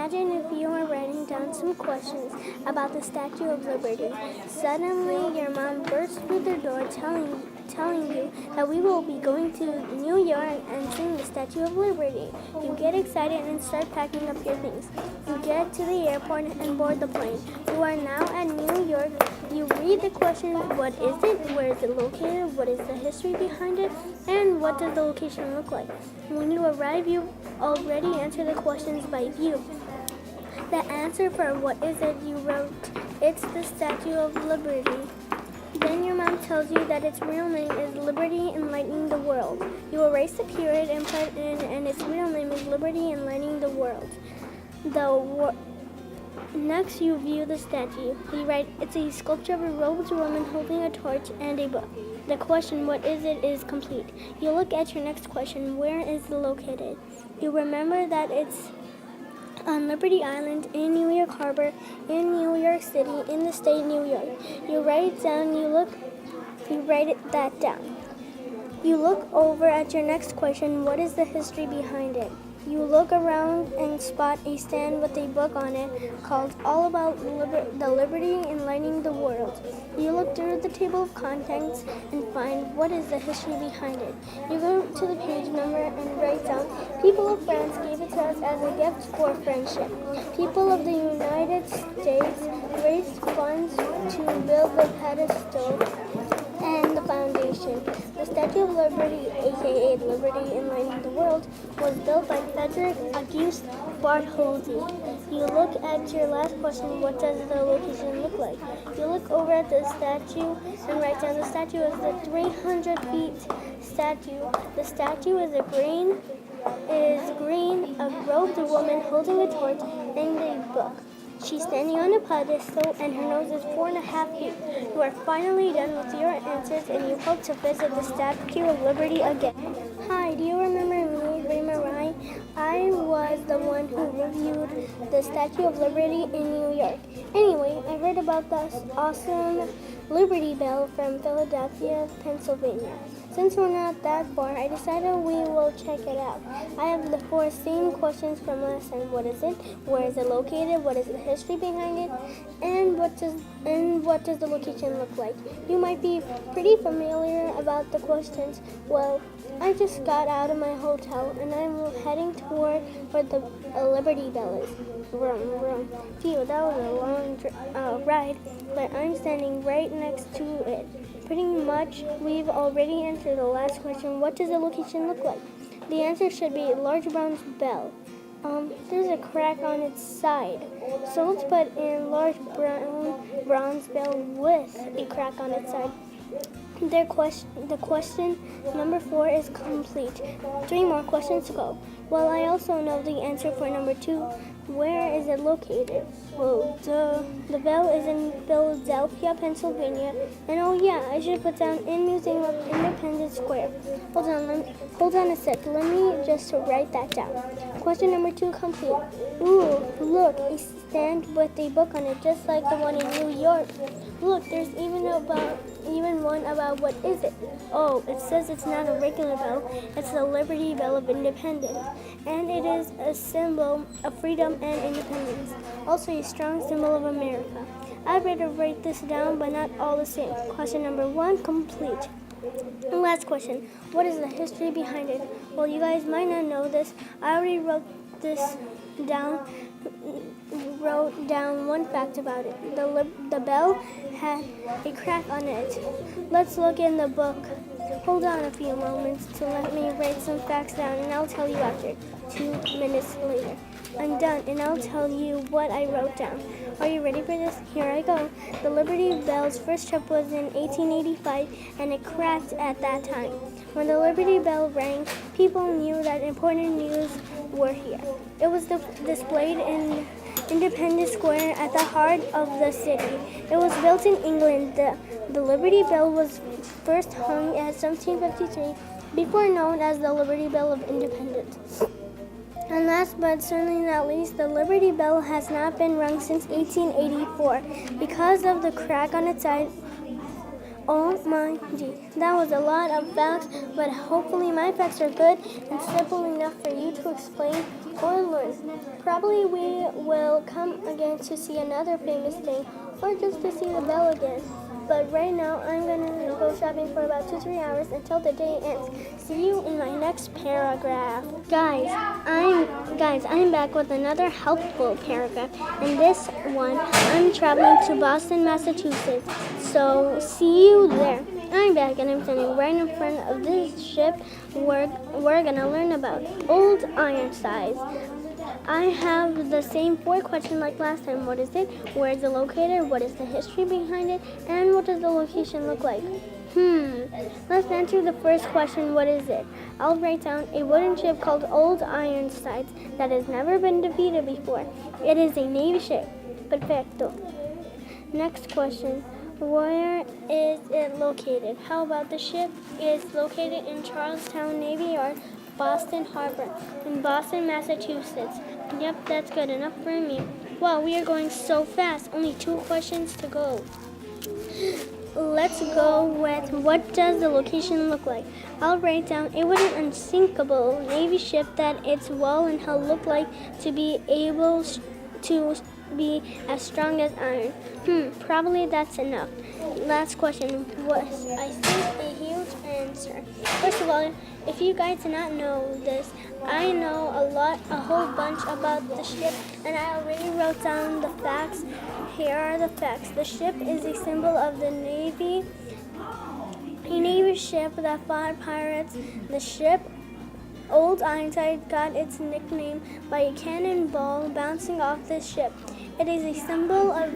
Imagine if you were writing down some questions about the Statue of Liberty. Suddenly, your mom bursts through the door telling you that we will be going to New York and seeing the Statue of Liberty. You get excited and start packing up your things. You get to the airport and board the plane. You are now at New York. You read the question, what is it, where is it located, what is the history behind it, and what does the location look like. When you arrive, you already answer the questions by view. The answer for what is it you wrote, it's the Statue of Liberty. Then your mom tells you that its real name is Liberty Enlightening the World. You erase the period and put in, and its real name is Liberty Enlightening the World. Next, you view the statue. You write, it's a sculpture of a robed woman holding a torch and a book. The question, what is it, is complete. You look at your next question, where is it located? You remember that it's on Liberty Island, in New York Harbor, in New York City, in the state of New York. You write it down, you write that down. You look over at your next question, what is the history behind it? You look around and spot a stand with a book on it called All About the Liberty Enlightening the World. You look through the table of contents and find what is the history behind it. You go to the page number and write down, people of France gave it to us as a gift for friendship. People of the United States raised funds to build the pedestal and the foundation. The Statue of Liberty, aka Liberty Enlightening the World, was built by Frederick Auguste Bartholdi. You look at your last question, what does the location look like? You look over at the statue and write down the statue is the 300 feet statue. The statue is green, a robed woman holding a torch and a book. She's standing on a pedestal and her nose is 4.5 feet. You are finally done with your answers and you hope to visit the Statue of Liberty again. Hi, do you remember me, Raima? I was the one who reviewed the Statue of Liberty in New York. Anyway, I heard about this awesome Liberty Bell from Philadelphia, Pennsylvania. Since we're not that far, I decided we will check it out. I have the 4 same questions from last time. What is it? Where is it located? What is the history behind it? And what does the location look like? You might be pretty familiar about the questions. Well, I just got out of my hotel and I'm heading toward where the Liberty Bell is. Vroom. Phew, that was a long ride, but I'm standing right next to it. Pretty much, we've already answered the last question. What does the location look like? The answer should be a large bronze bell. There's a crack on its side. So let's put in large bronze bell with a crack on its side. The question number 4 is complete. 3 more questions to go. Well, I also know the answer for number 2. Where is it located? Well, the bell is in Philadelphia, Pennsylvania. And oh yeah, I should put down in Museum of Independence Square. Hold on a sec. Let me just write that down. Question number 2 complete. Ooh, look, a stand with a book on it, just like the one in New York. Look, there's even one about what is it. Oh, it says it's not a regular bell. It's the Liberty Bell of Independence. And it is a symbol of freedom and independence. Also a strong symbol of America. I'd better write this down, but not all the same. Question number 1 complete. And last question. What is the history behind it? Well, you guys might not know this. I already wrote down one fact about it. The bell had a crack on it. Let's look in the book. Hold on a few moments to let me write some facts down, and I'll tell you after. 2 minutes later. I'm done, and I'll tell you what I wrote down. Are you ready for this? Here I go. The Liberty Bell's first trip was in 1885, and it cracked at that time. When the Liberty Bell rang, people knew that important news were here. It was displayed in Independence Square at the heart of the city. It was built in England. The Liberty Bell was first hung at 1753, before known as the Liberty Bell of Independence. And last but certainly not least, the Liberty Bell has not been rung since 1884. Because of the crack on its side, Oh my gee, that was a lot of facts, but hopefully my facts are good and simple enough for you to explain or learn. Probably we will come again to see another famous thing or just to see the bell again. But right now I'm gonna go shopping for about 2-3 hours until the day ends. See you in my next paragraph. I'm back with another helpful paragraph. And this one, I'm traveling to Boston, Massachusetts. So see you there. I'm back and I'm standing right in front of this ship we're gonna learn about. Old Ironsides. I have the same 4 questions like last time. What is it? Where is it located? What is the history behind it? And what does the location look like? Let's answer the first question. What is it? I'll write down a wooden ship called Old Ironsides that has never been defeated before. It is a Navy ship. Perfecto. Next question. Where is it located? How about the ship is located in Charlestown Navy Yard, Boston Harbor, in Boston, Massachusetts. Yep, that's good enough for me. Wow, we are going so fast. Only 2 questions to go. Let's go with what does the location look like? I'll write down it was an unsinkable Navy ship that its wall and hull look like to be able to be as strong as iron. Probably that's enough. Last question was, I think, a huge answer. First of all, if you guys do not know this, I know a whole bunch about the ship, and I already wrote down the facts. Here are the facts. The ship is a symbol of the Navy, a Navy ship that fought pirates. The ship Old Ironside got its nickname by a cannonball bouncing off the ship. It is a symbol of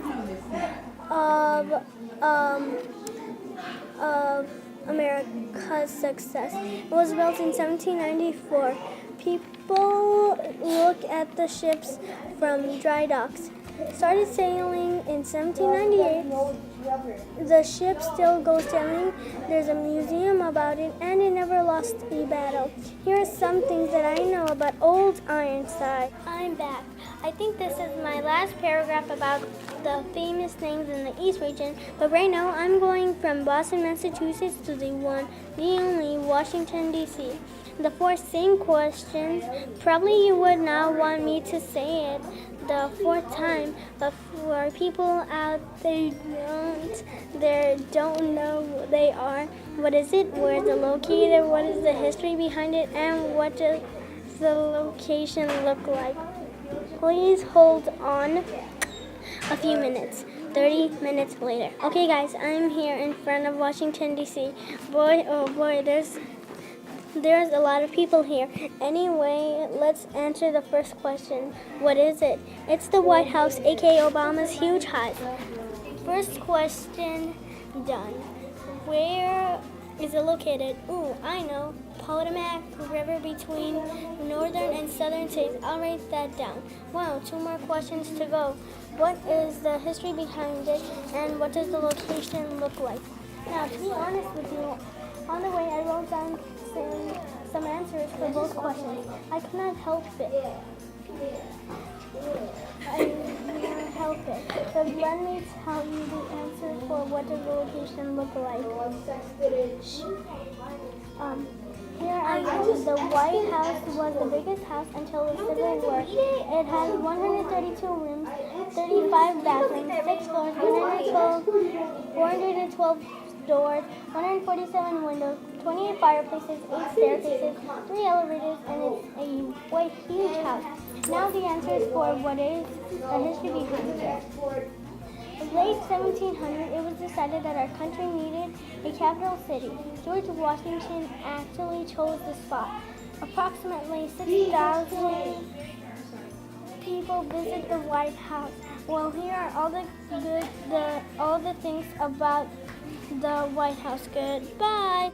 America's success. It was built in 1794. People look at the ships from dry docks. Started sailing in 1798. The ship still goes sailing. There's a museum about it, and it never lost a battle. Here are some things that I know about Old Ironside. I'm back. I think this is my last paragraph about the famous things in the East region, but right now I'm going from Boston, Massachusetts to the only Washington, D.C. The 4 same questions, probably you would not want me to say it the 4th time, but for people out there don't know what they are. What is it? Where is it located? What is the history behind it? And what does the location look like? Please hold on a few minutes. 30 minutes later. Okay guys, I'm here in front of Washington, D.C. Boy, oh boy, there's a lot of people here. Anyway, let's answer the first question. What is it? It's the White House, aka Obama's huge hive. First question done. Where is it located? Ooh, I know. Potomac River between northern and southern states. I'll write that down. Wow, 2 more questions to go. What is the history behind it, and what does the location look like? Now, to be honest with you, on the way I wrote down some answers for both questions. I cannot help it. But let me tell you the answer for what does the location look like. Here I go. The White House was the biggest house until the Civil War. It has 132 rooms, 35 bathrooms, 6 floors, 412 doors, 147 windows, 28 fireplaces, 8 staircases, 3 elevators, and it's a huge house. Now the answers for what is the history behind it. Late 1700, it was decided that our country needed a capital city. George Washington actually chose the spot. Approximately 6,000 people visit the White House. Well, here are all the things about the White House. Goodbye.